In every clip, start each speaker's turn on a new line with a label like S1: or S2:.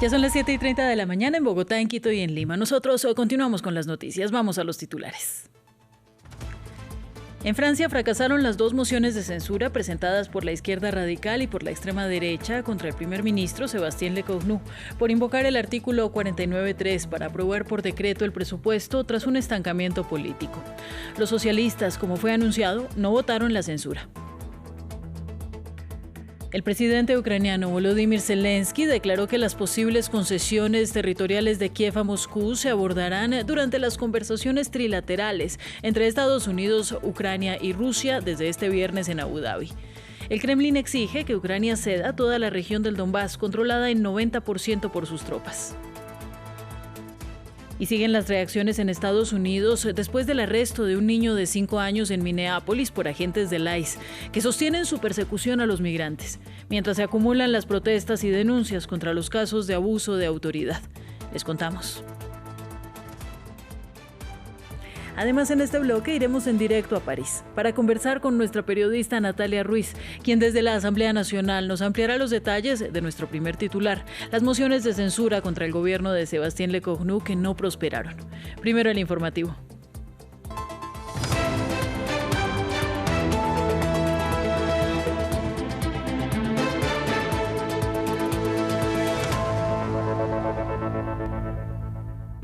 S1: Ya son las 7:30 de la mañana en Bogotá, en Quito y en Lima. Nosotros continuamos con las noticias. Vamos a los titulares. En Francia fracasaron las dos mociones de censura presentadas por la izquierda radical y por la extrema derecha contra el primer ministro Sébastien Lecornu por invocar el artículo 49.3 para aprobar por decreto el presupuesto tras un estancamiento político. Los socialistas, como fue anunciado, no votaron la censura. El presidente ucraniano Volodymyr Zelensky declaró que las posibles concesiones territoriales de Kiev a Moscú se abordarán durante las conversaciones trilaterales entre Estados Unidos, Ucrania y Rusia desde este viernes en Abu Dhabi. El Kremlin exige que Ucrania ceda toda la región del Donbass, controlada en 90% por sus tropas. Y siguen las reacciones en Estados Unidos después del arresto de un niño de 5 años en Minneapolis por agentes del ICE, que sostienen su persecución a los migrantes, mientras se acumulan las protestas y denuncias contra los casos de abuso de autoridad. Les contamos. Además, en este bloque iremos en directo a París para conversar con nuestra periodista Natalia Ruiz, quien desde la Asamblea Nacional nos ampliará los detalles de nuestro primer titular, las mociones de censura contra el gobierno de Sébastien Lecornu que no prosperaron. Primero el informativo.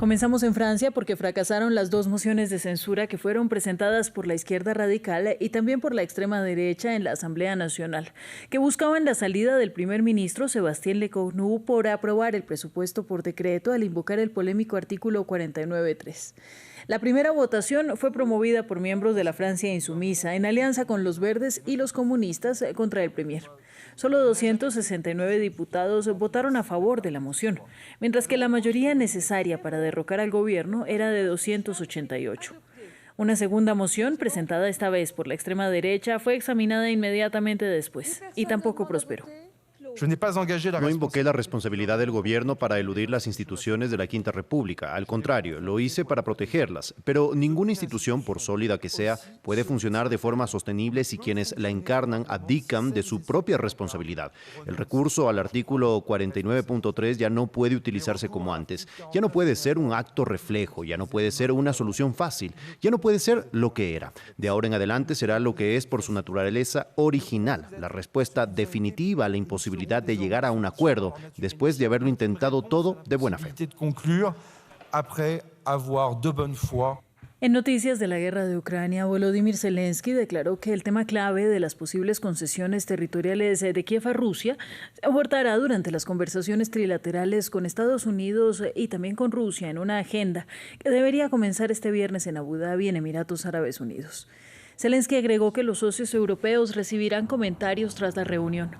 S1: Comenzamos en Francia porque fracasaron las dos mociones de censura que fueron presentadas por la izquierda radical y también por la extrema derecha en la Asamblea Nacional, que buscaban la salida del primer ministro Sébastien Lecornu por aprobar el presupuesto por decreto al invocar el polémico artículo 49.3. La primera votación fue promovida por miembros de la Francia insumisa en alianza con los verdes y los comunistas contra el premier. Solo 269 diputados votaron a favor de la moción, mientras que la mayoría necesaria para derrocar al gobierno era de 288. Una segunda moción, presentada esta vez por la extrema derecha, fue examinada inmediatamente después y tampoco prosperó.
S2: No invoqué la responsabilidad del gobierno para eludir las instituciones de la Quinta República. Al contrario, lo hice para protegerlas. Pero ninguna institución, por sólida que sea, puede funcionar de forma sostenible si quienes la encarnan abdican de su propia responsabilidad. El recurso al artículo 49.3 ya no puede utilizarse como antes. Ya no puede ser un acto reflejo, ya no puede ser una solución fácil, ya no puede ser lo que era. De ahora en adelante será lo que es por su naturaleza original, la respuesta definitiva a la imposibilidad de llegar a un acuerdo después de haberlo intentado todo de buena fe.
S1: En noticias de la guerra de Ucrania, Volodymyr Zelensky declaró que el tema clave de las posibles concesiones territoriales de Kiev a Rusia se abordará durante las conversaciones trilaterales con Estados Unidos y también con Rusia en una agenda que debería comenzar este viernes en Abu Dhabi, en Emiratos Árabes Unidos. Zelensky agregó que los socios europeos recibirán comentarios tras la reunión.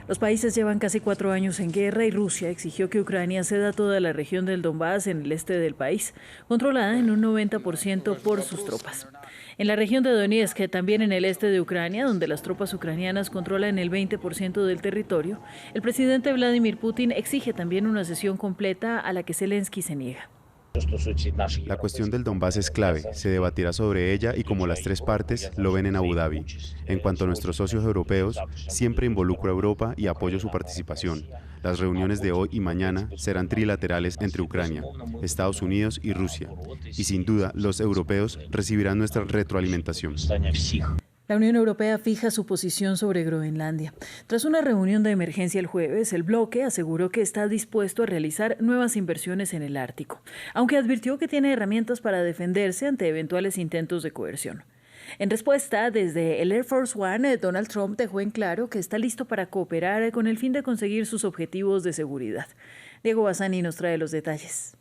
S1: Los países llevan casi 4 años en guerra y Rusia exigió que Ucrania ceda toda la región del Donbass en el este del país, controlada en un 90% por sus tropas. En la región de Donetsk, también en el este de Ucrania, donde las tropas ucranianas controlan el 20% del territorio, el presidente Vladimir Putin exige también una cesión completa a la que Zelensky se niega.
S3: La cuestión del Donbass es clave, se debatirá sobre ella y como las tres partes lo ven en Abu Dhabi. En cuanto a nuestros socios europeos, siempre involucro a Europa y apoyo su participación. Las reuniones de hoy y mañana serán trilaterales entre Ucrania, Estados Unidos y Rusia. Y sin duda, los europeos recibirán nuestra retroalimentación.
S1: La Unión Europea fija su posición sobre Groenlandia. Tras una reunión de emergencia el jueves, el bloque aseguró que está dispuesto a realizar nuevas inversiones en el Ártico, aunque advirtió que tiene herramientas para defenderse ante eventuales intentos de coerción. En respuesta, desde el Air Force One, Donald Trump dejó en claro que está listo para cooperar con el fin de conseguir sus objetivos de seguridad. Diego Bassani nos trae los detalles.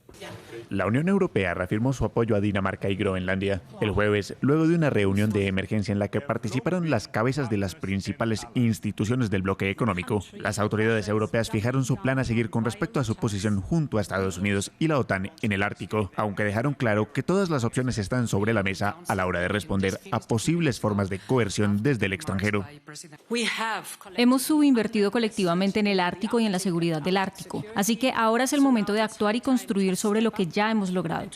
S4: La Unión Europea reafirmó su apoyo a Dinamarca y Groenlandia el jueves, luego de una reunión de emergencia en la que participaron las cabezas de las principales instituciones del bloque económico. Las autoridades europeas fijaron su plan a seguir con respecto a su posición junto a Estados Unidos y la OTAN en el Ártico, aunque dejaron claro que todas las opciones están sobre la mesa a la hora de responder a posibles formas de coerción desde el extranjero.
S5: Hemos subinvertido colectivamente en el Ártico y en la seguridad del Ártico, así que ahora es el momento de actuar y construir sobre lo que ya hemos logrado.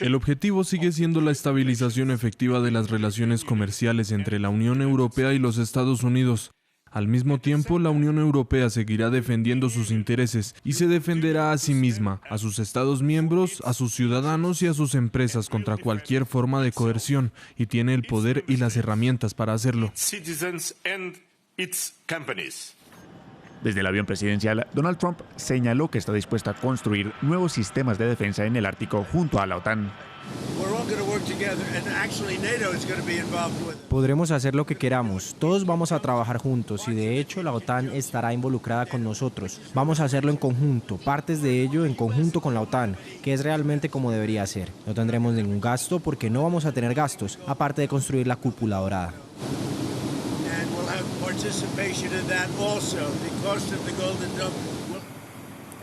S6: El objetivo sigue siendo la estabilización efectiva de las relaciones comerciales entre la Unión Europea y los Estados Unidos. Al mismo tiempo, la Unión Europea seguirá defendiendo sus intereses y se defenderá a sí misma, a sus Estados miembros, a sus ciudadanos y a sus empresas contra cualquier forma de coerción, y tiene el poder y las herramientas para hacerlo.
S4: Desde el avión presidencial, Donald Trump señaló que está dispuesto a construir nuevos sistemas de defensa en el Ártico junto a la OTAN.
S7: Podremos hacer lo que queramos, todos vamos a trabajar juntos y de hecho la OTAN estará involucrada con nosotros. Vamos a hacerlo en conjunto, partes de ello en conjunto con la OTAN, que es realmente como debería ser. No tendremos ningún gasto porque no vamos a tener gastos, aparte de construir la cúpula dorada.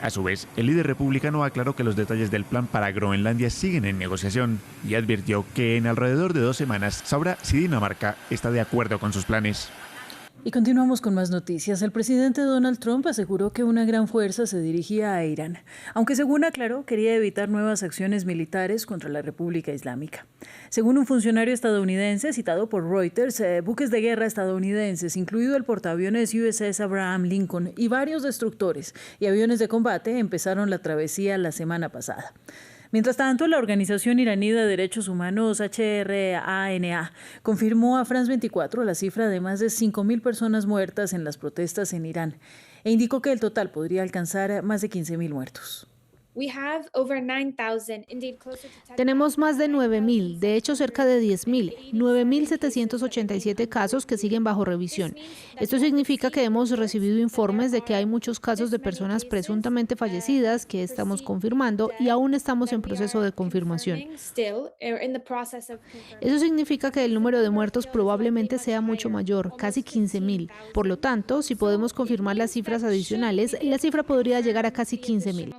S4: A su vez, el líder republicano aclaró que los detalles del plan para Groenlandia siguen en negociación y advirtió que en alrededor de 2 semanas sabrá si Dinamarca está de acuerdo con sus planes.
S1: Y continuamos con más noticias. El presidente Donald Trump aseguró que una gran fuerza se dirigía a Irán, aunque según aclaró quería evitar nuevas acciones militares contra la República Islámica. Según un funcionario estadounidense citado por Reuters, buques de guerra estadounidenses, incluido el portaaviones USS Abraham Lincoln y varios destructores y aviones de combate, empezaron la travesía la semana pasada. Mientras tanto, la Organización Iraní de Derechos Humanos HRANA confirmó a France 24 la cifra de más de 5.000 personas muertas en las protestas en Irán e indicó que el total podría alcanzar más de 15.000 muertos.
S8: Tenemos más de 9.000, de hecho cerca de 10.000, 9.787 casos que siguen bajo revisión. Esto significa que hemos recibido informes de que hay muchos casos de personas presuntamente fallecidas que estamos confirmando y aún estamos en proceso de confirmación. Eso significa que el número de muertos probablemente sea mucho mayor, casi 15.000. Por lo tanto, si podemos confirmar las cifras adicionales, la cifra podría llegar a casi 15.000.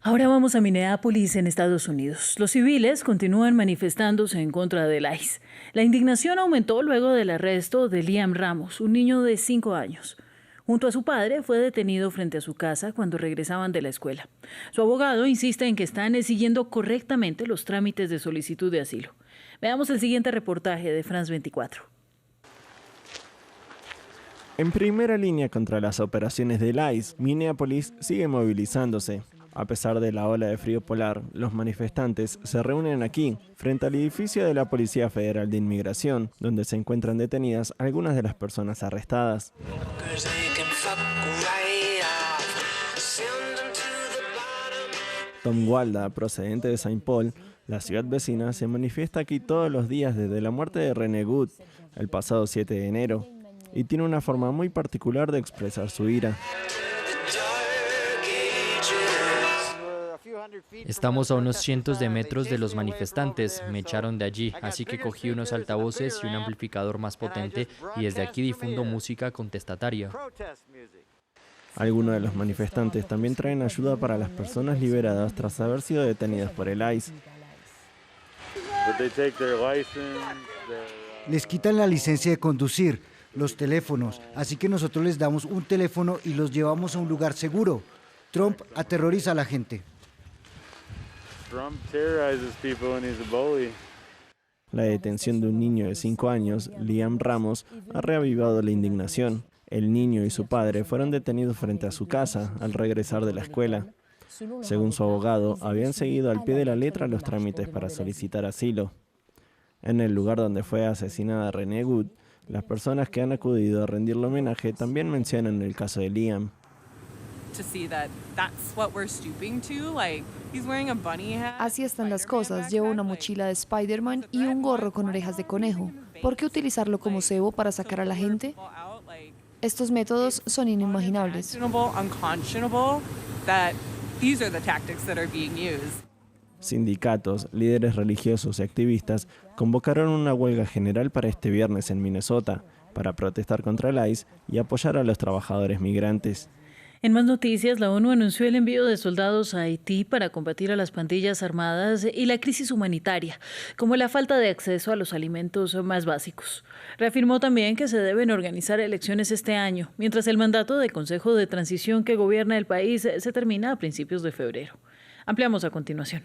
S1: Ahora vamos a Minneapolis, en Estados Unidos. Los civiles continúan manifestándose en contra del ICE. La indignación aumentó luego del arresto de Liam Ramos, un niño de 5 años. Junto a su padre, fue detenido frente a su casa cuando regresaban de la escuela. Su abogado insiste en que están siguiendo correctamente los trámites de solicitud de asilo. Veamos el siguiente reportaje de France 24.
S9: En primera línea contra las operaciones del ICE, Minneapolis sigue movilizándose. A pesar de la ola de frío polar, los manifestantes se reúnen aquí, frente al edificio de la Policía Federal de Inmigración, donde se encuentran detenidas algunas de las personas arrestadas. Tom Walda, procedente de St. Paul, la ciudad vecina, se manifiesta aquí todos los días desde la muerte de Renee Good, el pasado 7 de enero. Y tiene una forma muy particular de expresar su ira.
S10: Estamos a unos cientos de metros de los manifestantes, me echaron de allí, así que cogí unos altavoces y un amplificador más potente y desde aquí difundo música contestataria.
S9: Algunos de los manifestantes también traen ayuda para las personas liberadas tras haber sido detenidas por el ICE.
S11: Les quitan la licencia de conducir, los teléfonos, así que nosotros les damos un teléfono y los llevamos a un lugar seguro. Trump aterroriza a la gente.
S9: La detención de un niño de 5 años, Liam Ramos, ha reavivado la indignación. El niño y su padre fueron detenidos frente a su casa al regresar de la escuela. Según su abogado, habían seguido al pie de la letra los trámites para solicitar asilo. En el lugar donde fue asesinada Renee Good, las personas que han acudido a rendirle homenaje también mencionan el caso de Liam.
S12: Así están las cosas. Lleva una mochila de Spider-Man y un gorro con orejas de conejo. ¿Por qué utilizarlo como cebo para sacar a la gente? Estos métodos son inimaginables.
S9: Sindicatos, líderes religiosos y activistas convocaron una huelga general para este viernes en Minnesota para protestar contra el ICE y apoyar a los trabajadores migrantes.
S1: En más noticias, la ONU anunció el envío de soldados a Haití para combatir a las pandillas armadas y la crisis humanitaria, como la falta de acceso a los alimentos más básicos. Reafirmó también que se deben organizar elecciones este año, mientras el mandato del Consejo de Transición que gobierna el país se termina a principios de febrero. Ampliamos a continuación.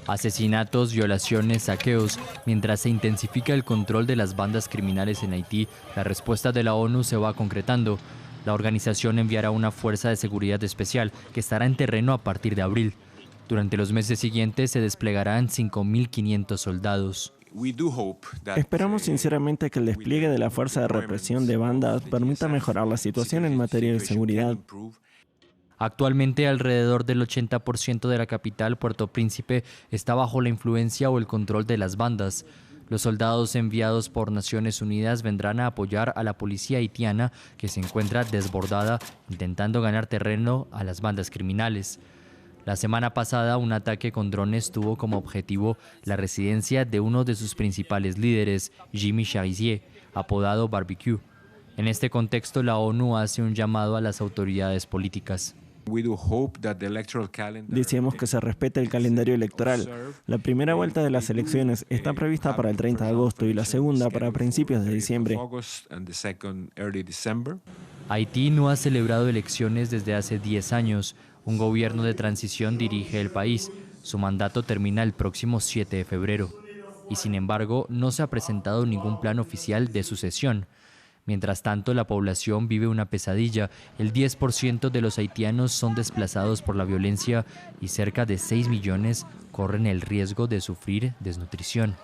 S10: Asesinatos, violaciones, saqueos. Mientras se intensifica el control de las bandas criminales en Haití, la respuesta de la ONU se va concretando. La organización enviará una fuerza de seguridad especial que estará en terreno a partir de abril. Durante los meses siguientes se desplegarán 5.500 soldados.
S9: Esperamos sinceramente que el despliegue de la fuerza de represión de bandas permita mejorar la situación en materia de seguridad.
S10: Actualmente, alrededor del 80% de la capital, Puerto Príncipe, está bajo la influencia o el control de las bandas. Los soldados enviados por Naciones Unidas vendrán a apoyar a la policía haitiana, que se encuentra desbordada, intentando ganar terreno a las bandas criminales. La semana pasada, un ataque con drones tuvo como objetivo la residencia de uno de sus principales líderes, Jimmy Charizier, apodado Barbecue. En este contexto, la ONU hace un llamado a las autoridades políticas.
S9: Deseamos que se respete el calendario electoral. La primera vuelta de las elecciones está prevista para el 30 de agosto y la segunda para principios de diciembre.
S10: Haití no ha celebrado elecciones desde hace 10 años. Un gobierno de transición dirige el país. Su mandato termina el próximo 7 de febrero. Y sin embargo, no se ha presentado ningún plan oficial de sucesión. Mientras tanto, la población vive una pesadilla. El 10% de los haitianos son desplazados por la violencia y cerca de 6 millones corren el riesgo de sufrir desnutrición.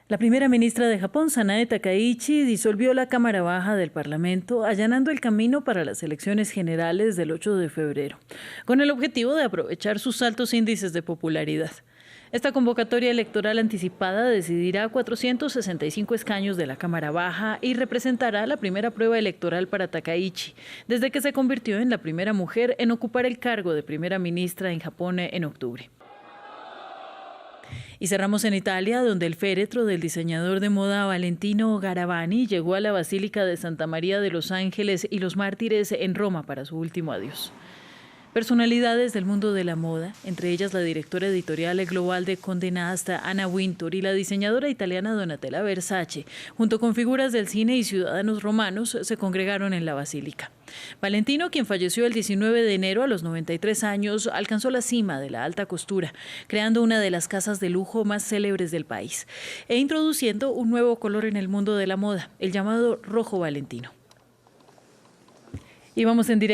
S1: La primera ministra de Japón, Sanae Takaichi, disolvió la Cámara Baja del Parlamento, allanando el camino para las elecciones generales del 8 de febrero, con el objetivo de aprovechar sus altos índices de popularidad. Esta convocatoria electoral anticipada decidirá 465 escaños de la Cámara Baja y representará la primera prueba electoral para Takaichi, desde que se convirtió en la primera mujer en ocupar el cargo de primera ministra en Japón en octubre. Y cerramos en Italia, donde el féretro del diseñador de moda Valentino Garavani llegó a la Basílica de Santa María de los Ángeles y los Mártires en Roma para su último adiós. Personalidades del mundo de la moda, entre ellas la directora editorial global de Condé Nast, Anna Wintour, y la diseñadora italiana Donatella Versace, junto con figuras del cine y ciudadanos romanos, se congregaron en la basílica. Valentino, quien falleció el 19 de enero a los 93 años, alcanzó la cima de la alta costura, creando una de las casas de lujo más célebres del país e introduciendo un nuevo color en el mundo de la moda, el llamado rojo Valentino. Y vamos en directo.